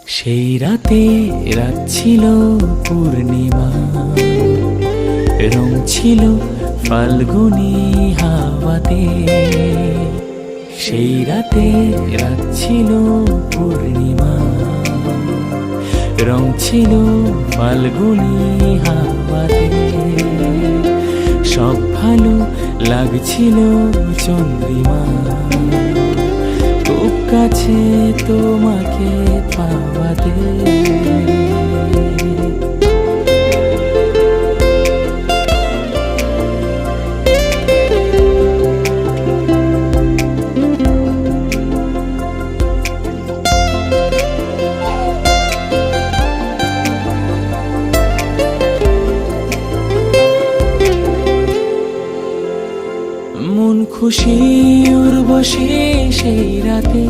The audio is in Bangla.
সেই রাতে রাত ছিল পূর্ণিমা, রং ছিল ফাল্গুনি হাওয়াতে। সেই রাতে রাত ছিল পূর্ণিমা, রং ছিল ফাল্গুনি হাওয়াতে। সব ভালো লাগছিল চন্দ্রিমা, খুব কাছে তোমাকে পাওয়াতে। মন খুশি উর্বশী সেই রাতে,